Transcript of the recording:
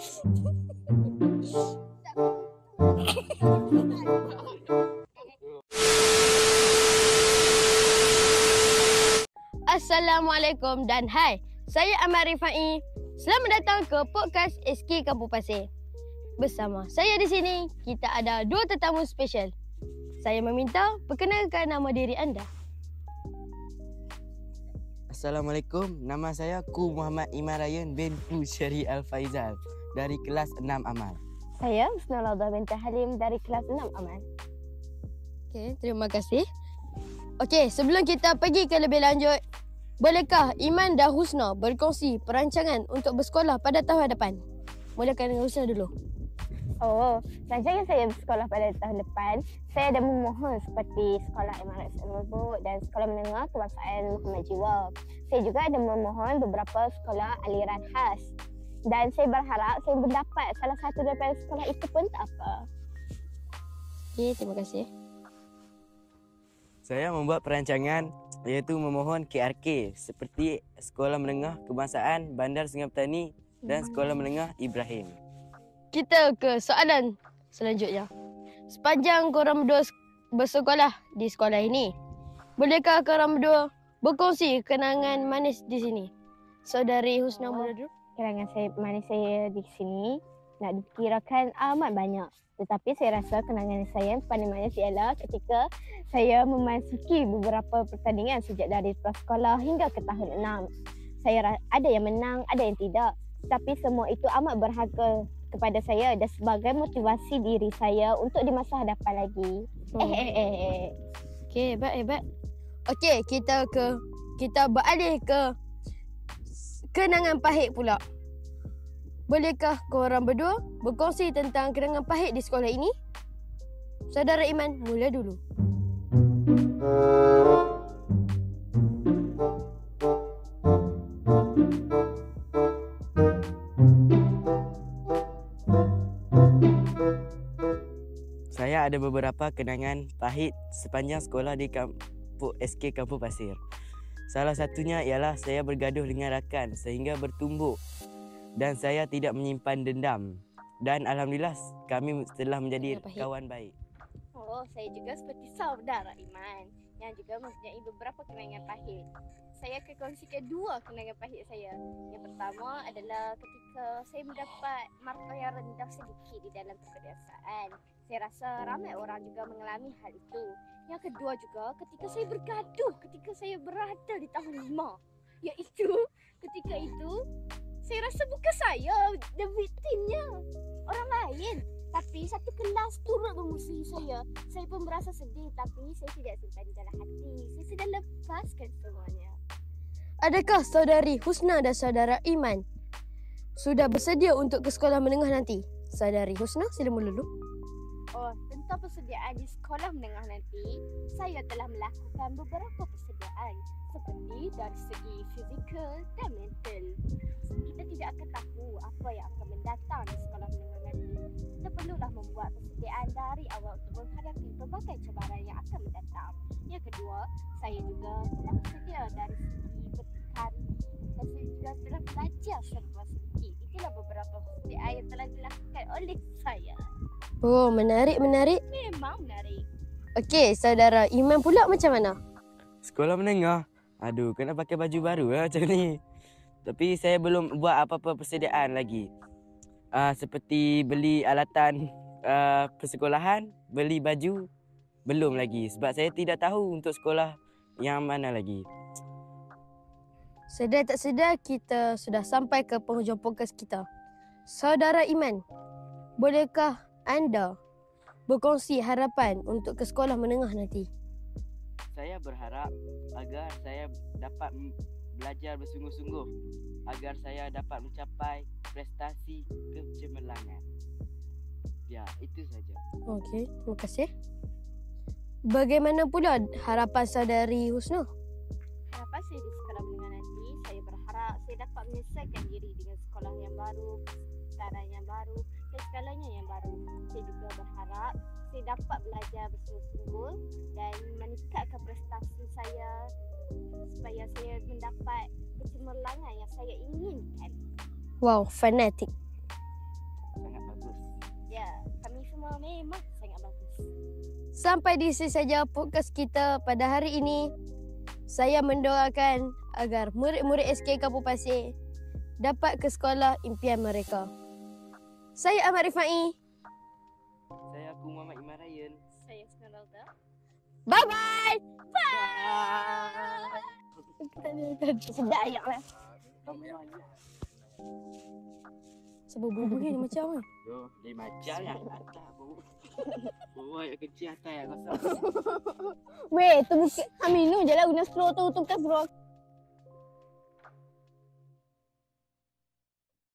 Assalamualaikum dan hai. Saya Ahmad Rifai. Selamat datang ke podcast SK Kampung Pasir. Bersama saya di sini, kita ada dua tetamu spesial. Saya meminta perkenalkan nama diri anda. Assalamualaikum, nama saya Ku Muhammad Iman Ryan bin Fu Syari Al-Faizal dari kelas 6 Amal. Saya Husnul binti Halim dari kelas 6 Amal. Okey, terima kasih. Okey, sebelum kita pergi ke lebih lanjut, bolehkah Iman dan Husna berkongsi perancangan untuk bersekolah pada tahun depan? Mulakan dengan Husna dulu. Rancangan saya bersekolah pada tahun depan, saya ada memohon seperti Sekolah Emarat Selubuk dan Sekolah Menengah Kebangsaan Muhammad Jiwa. Saya juga ada memohon beberapa sekolah aliran khas. Dan saya berharap saya mendapat salah satu daripada sekolah itu pun tak apa. Okey, terima kasih. Saya membuat perancangan iaitu memohon KRK seperti Sekolah Menengah Kebangsaan Bandar Sungai Petani dan Sekolah Menengah Ibrahim. Kita ke soalan selanjutnya. Sepanjang korang berdua bersekolah di sekolah ini, bolehkah korang berdua berkongsi kenangan manis di sini? Saudari Husna mula dulu. Kenangan manis saya di sini nak dikirakan amat banyak. Tetapi saya rasa kenangan saya yang paling manis ialah ketika saya memasuki beberapa pertandingan sejak dari prasekolah hingga ke tahun 6. Saya ada yang menang, ada yang tidak. Tapi semua itu amat berharga kepada saya dan sebagai motivasi diri saya untuk di masa hadapan lagi. Okey, hebat. Okey, kita beralih ke kenangan pahit pula. Bolehkah korang berdua berkongsi tentang kenangan pahit di sekolah ini? Saudara Iman, mula dulu. Saya ada beberapa kenangan pahit sepanjang sekolah di kampung SK Kampung Pasir. Salah satunya ialah saya bergaduh dengan rakan sehingga bertumbuk dan saya tidak menyimpan dendam. Dan alhamdulillah kami telah menjadi kawan baik. Saya juga seperti saudara Iman yang juga mempunyai beberapa kenangan pahit. Saya akan kongsikan dua kenangan pahit saya. Yang pertama adalah ketika saya mendapat markah yang rendah sedikit di dalam kebiasaan. Saya rasa ramai orang juga mengalami hal itu. Yang kedua juga ketika saya bergaduh ketika saya berada di tahun 5. Iaitu ketika itu saya rasa bukan saya the victimnya, orang lain. Tapi satu kelas turut memusuhi saya. Saya pun merasa sedih tapi saya tidak simpan di dalam hati. Saya sudah lepaskan semuanya. Adakah saudari Husna dan saudara Iman sudah bersedia untuk ke sekolah menengah nanti? Saudari Husna, sila mula dulu. Tentang persediaan di sekolah menengah nanti, saya telah melakukan beberapa persediaan seperti dari segi fizikal dan mental. Kita tidak akan tahu apa yang akan mendatang di sekolah menengah nanti. Kita perlulah membuat persediaan dari awal untuk menghadapi pelbagai cabaran yang akan mendatang. Yang kedua, saya juga telah bersedia dari segi berkari dan saya juga telah belajar serba sedikit. Itulah beberapa persediaan yang telah dilakukan oleh saya. Menarik. Memang menarik. Okey, saudara Iman pula macam mana? Sekolah menengah. Aduh, kena pakai baju baru macam ni. Tapi saya belum buat apa-apa persediaan lagi. Seperti beli alatan persekolahan, beli baju, belum lagi. Sebab saya tidak tahu untuk sekolah yang mana lagi. Sedar tak sedar, kita sudah sampai ke penghujung podcast kita. Saudara Iman, bolehkah anda berkongsi harapan untuk ke sekolah menengah nanti? Saya berharap agar saya dapat belajar bersungguh-sungguh agar saya dapat mencapai prestasi kecemerlangan. Ya, itu saja. Okey, terima kasih. Bagaimana pula harapan saudari Husna? Harapan saya di sekolah menengah nanti, saya berharap saya dapat menyelesaikan diri dengan sekolah yang baru, persekitaran yang baru dan segalanya yang baru. Saya juga berharap saya dapat belajar bersungguh-sungguh dan meningkatkan prestasi saya supaya saya mendapat kecemerlangan yang saya inginkan. Wow, fanatik. Sampai di sini saja podcast kita pada hari ini. Saya mendoakan agar murid-murid SK Kampung Pasir dapat ke sekolah impian mereka. Saya Ahmad Rifai. Saya aku Muhammad Iman Ryan. Saya Senalda. Bye-bye. Bye. Sedap ayam lah. Sebab bunyi macam ni. Yo, dia macam lah atas bau. Bau yang kecil atas yang kosong. Weh, tu bukan minum je lah guna straw tu kan bro.